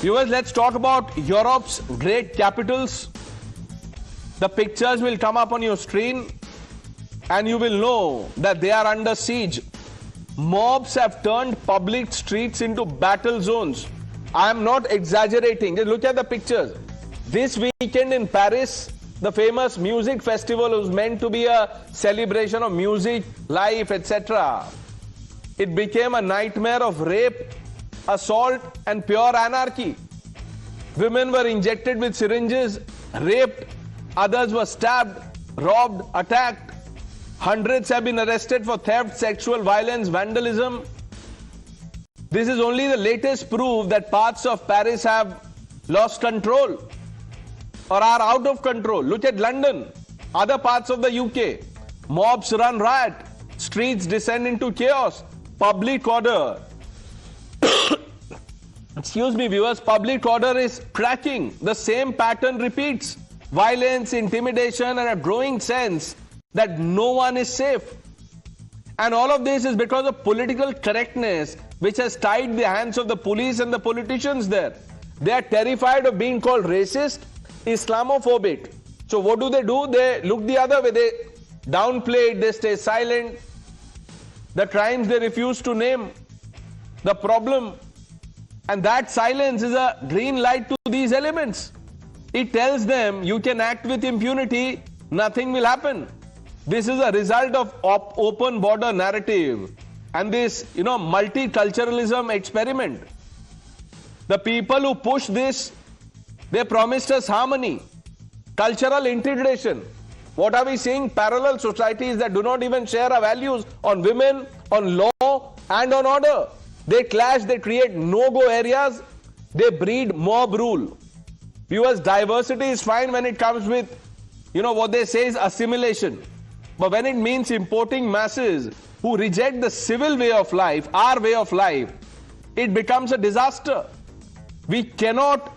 Viewers, let's talk about Europe's great capitals. The pictures will come up on your screen and you will know that they are under siege. Mobs have turned public streets into battle zones. I am not exaggerating. Just look at the pictures. This weekend in Paris, the famous music festival was meant to be a celebration of music, life, etc. It became a nightmare of rape, assault, and pure anarchy. Women were injected with syringes, raped, others were stabbed, robbed, attacked. Hundreds have been arrested for theft, sexual violence, vandalism. This is only the latest proof that parts of Paris have lost control or are out of control. Look at London, other parts of the UK. Mobs run riot, streets descend into chaos, public order. Excuse me, viewers, public order is cracking. The same pattern repeats. Violence, intimidation, and a growing sense that no one is safe. And all of this is because of political correctness, which has tied the hands of the police and the politicians there. They are terrified of being called racist, Islamophobic. So what do? They look the other way. They downplay it, they stay silent. The crimes they refuse to name, the problem. And that silence is a green light to these elements. It tells them you can act with impunity, nothing will happen. This is a result of open border narrative and this, multiculturalism experiment. The people who push this, they promised us harmony, cultural integration. What are we seeing? Parallel societies that do not even share our values on women, on law, and on order. They clash, they create no-go areas, they breed mob rule. Viewers, diversity is fine when it comes with, what they say is assimilation. But when it means importing masses who reject the civil way of life, our way of life, it becomes a disaster. We cannot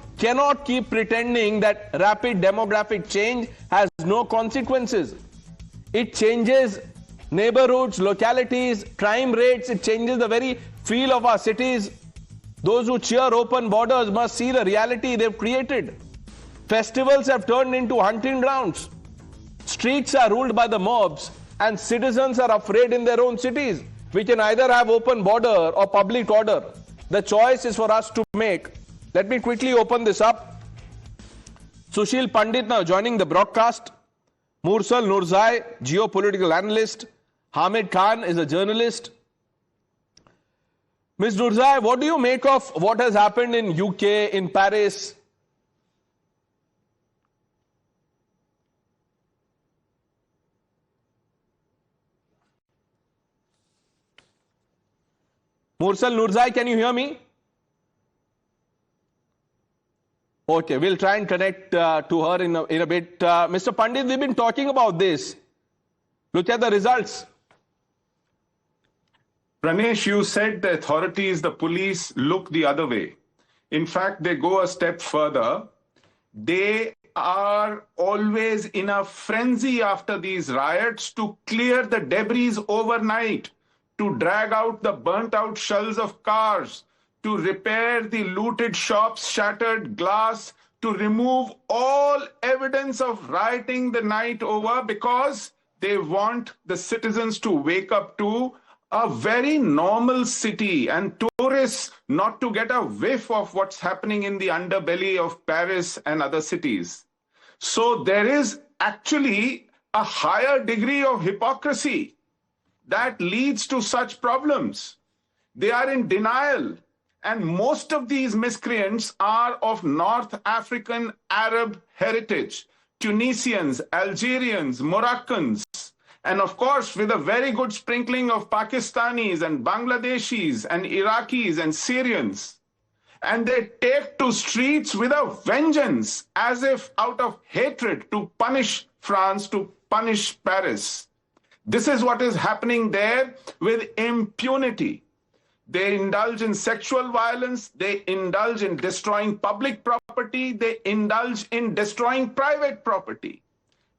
keep pretending that rapid demographic change has no consequences. It changes neighborhoods, localities, crime rates, it changes the very feel of our cities. Those who cheer open borders must see the reality they've created. Festivals have turned into hunting grounds. Streets are ruled by the mobs and citizens are afraid in their own cities. We can either have open border or public order. The choice is for us to make. Let me quickly open this up. Sushil Pandit now joining the broadcast. Mursal Nurzai, geopolitical analyst. Hamid Khan is a journalist. Ms. Nurzai, what do you make of what has happened in UK, in Paris? Mursal Nurzai, can you hear me? Okay, we'll try and connect to her in a bit. Mr. Pandit, we've been talking about this. Look at the results. Pranesh, you said the authorities, the police, look the other way. In fact, they go a step further. They are always in a frenzy after these riots to clear the debris overnight, to drag out the burnt-out shells of cars, to repair the looted shops, shattered glass, to remove all evidence of rioting the night over because they want the citizens to wake up to a very normal city and tourists not to get a whiff of what's happening in the underbelly of Paris and other cities. So there is actually a higher degree of hypocrisy that leads to such problems. They are in denial. And most of these miscreants are of North African Arab heritage, Tunisians, Algerians, Moroccans, and of course with a very good sprinkling of Pakistanis and Bangladeshis and Iraqis and Syrians. And they take to streets with a vengeance as if out of hatred to punish France, to punish Paris. This is what is happening there with impunity. They indulge in sexual violence, they indulge in destroying public property, they indulge in destroying private property.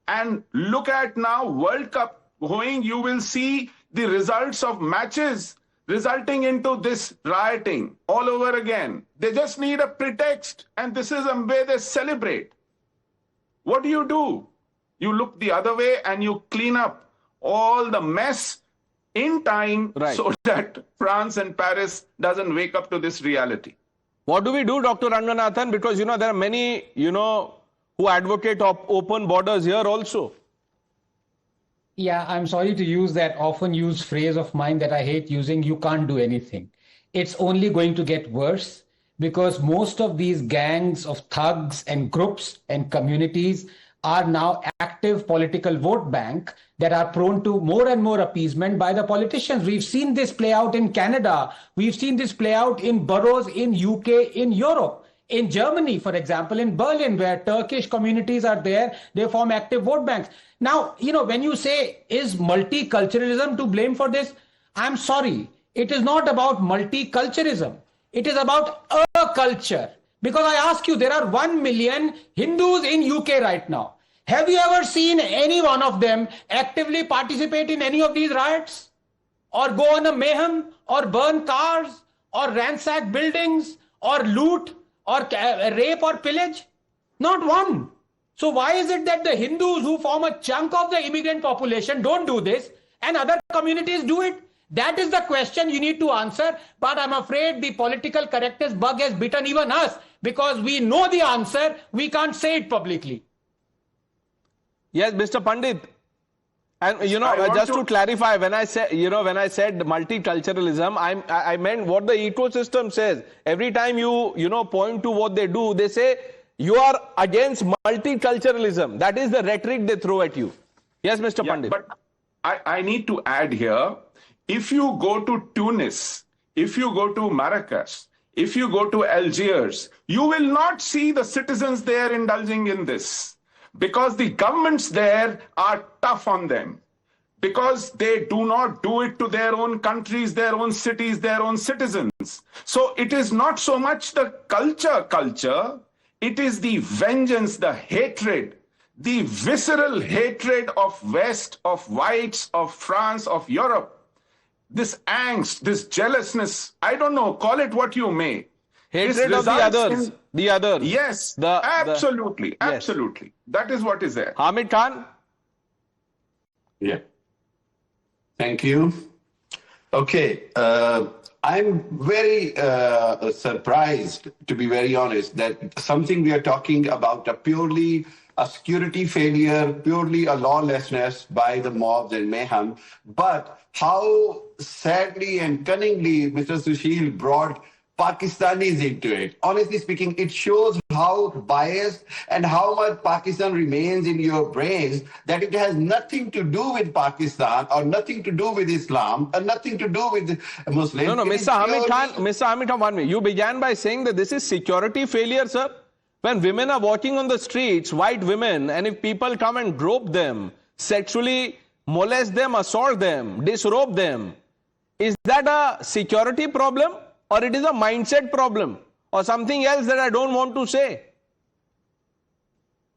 And look at now World Cup going, you will see the results of matches resulting into this rioting all over again. They just need a pretext, and this is a way they celebrate. What do? You look the other way and you clean up all the mess in time, right, so that France and Paris doesn't wake up to this reality. What do we do, Dr. Ranganathan? Because, there are many, who advocate open borders here also. Yeah, I'm sorry to use that often used phrase of mine that I hate using, you can't do anything. It's only going to get worse because most of these gangs of thugs and groups and communities are now active political vote bank that are prone to more and more appeasement by the politicians. We've seen this play out in Canada. We've seen this play out in boroughs in UK, in Europe. In Germany, for example, in Berlin, where Turkish communities are there, they form active vote banks. Now, when you say, is multiculturalism to blame for this? I'm sorry. It is not about multiculturalism. It is about a culture. Because I ask you, there are 1 million Hindus in UK right now. Have you ever seen any one of them actively participate in any of these riots? Or go on a mayhem? Or burn cars? Or ransack buildings? Or loot? Or rape or pillage? Not one. So why is it that the Hindus, who form a chunk of the immigrant population, don't do this and other communities do it? That is the question you need to answer. But I'm afraid the political correctness bug has bitten even us because we know the answer. We can't say it publicly. Yes, Mr. Pandit. And just to clarify, when I said multiculturalism, I meant what the ecosystem says. Every time you point to what they do, they say you are against multiculturalism. That is the rhetoric they throw at you. Yes, Mr. Pandit. But I need to add here, if you go to Tunis, if you go to Marrakesh, if you go to Algiers, you will not see the citizens there indulging in this. Because the governments there are tough on them. Because they do not do it to their own countries, their own cities, their own citizens. So it is not so much the culture, it is the vengeance, the hatred, the visceral hatred of West, of whites, of France, of Europe. This angst, this jealousness, I don't know, call it what you may. Hatred of the others. The others. Yes, absolutely. Yes. That is what is there. Hamid Khan? Yeah. Thank you. Okay. I'm very surprised, to be very honest, that something we are talking about purely a security failure, purely a lawlessness by the mobs and mayhem, but how sadly and cunningly Mr. Sushil brought Pakistanis into it. Honestly speaking, it shows how biased and how much Pakistan remains in your brains, that it has nothing to do with Pakistan or nothing to do with Islam and nothing to do with Muslims. No, Mr. Hamid Khan, 1 minute. You began by saying that this is security failure, sir. When women are walking on the streets, white women, and if people come and grope them, sexually molest them, assault them, disrobe them, is that a security problem? Or it is a mindset problem, or something else that I don't want to say?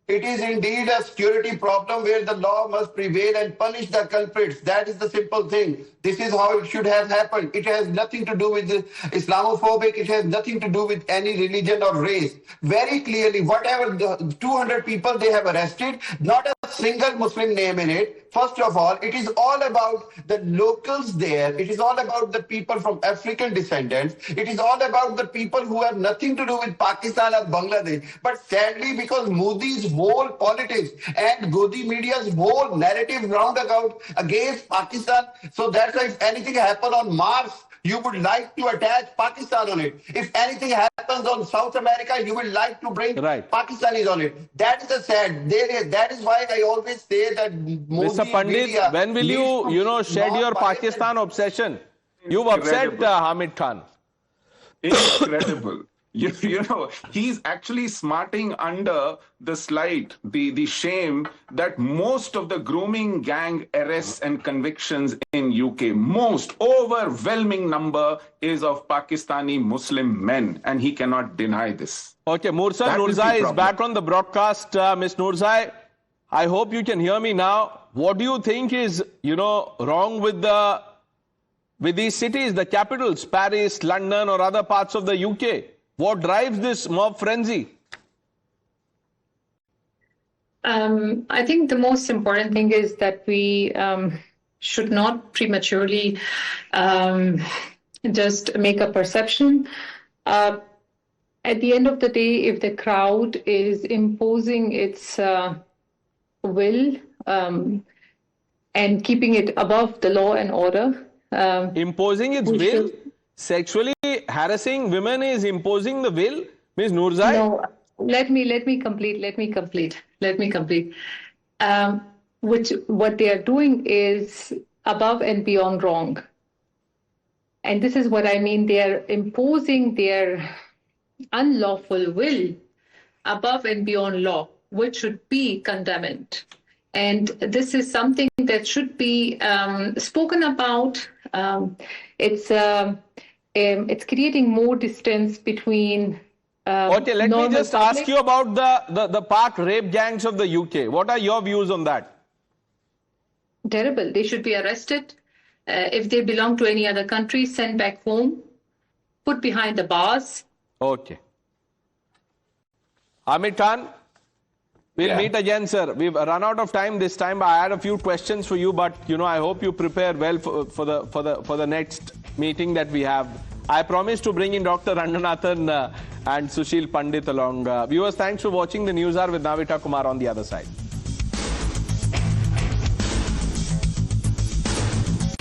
It is indeed a security problem where the law must prevail and punish the culprits. That is the simple thing. This is how it should have happened. It has nothing to do with Islamophobic. It has nothing to do with any religion or race. Very clearly, whatever the 200 people they have arrested, not a single Muslim name in it. First of all, it is all about the locals there. It is all about the people from African descendants. It is all about the people who have nothing to do with Pakistan or Bangladesh. But sadly, because Modi's whole politics and Godi media's whole narrative roundabout against Pakistan, so that's why if anything happens on Mars, you would like to attach Pakistan on it. If anything happens on South America, you would like to bring Pakistanis on it. That is the sad. That is why I always say that Mr. Pandit, when will you, shed your Pakistan obsession? You've upset Hamid Khan. Incredible. He's actually smarting under the slight, the shame that most of the grooming gang arrests and convictions in UK, most overwhelming number is of Pakistani Muslim men, and he cannot deny this. Okay, Mursal Nurzai is back on the broadcast. Ms. Nurzai, I hope you can hear me now. What do you think is, wrong with the with these cities, the capitals, Paris, London, or other parts of the UK? What drives this mob frenzy? I think the most important thing is that we should not prematurely just make a perception. At the end of the day, if the crowd is imposing its will and keeping it above the law and order, imposing its will? Sexually harassing women is imposing the will? Ms. Noorzai? No, let me complete. What they are doing is above and beyond wrong. And this is what I mean. They are imposing their unlawful will above and beyond law, which should be condemned. And this is something that should be spoken about. It's creating more distance between. Okay, let me just ask you about the park rape gangs of the UK. What are your views on that? Terrible. They should be arrested. If they belong to any other country, sent back home, put behind the bars. Okay. Amit Khan, we'll meet again, sir. We've run out of time this time. I had a few questions for you, but I hope you prepare well for the next meeting that we have. I promise to bring in Dr. Ranganathan and Sushil Pandit along. Viewers, thanks for watching the News Hour with Navita Kumar on the other side.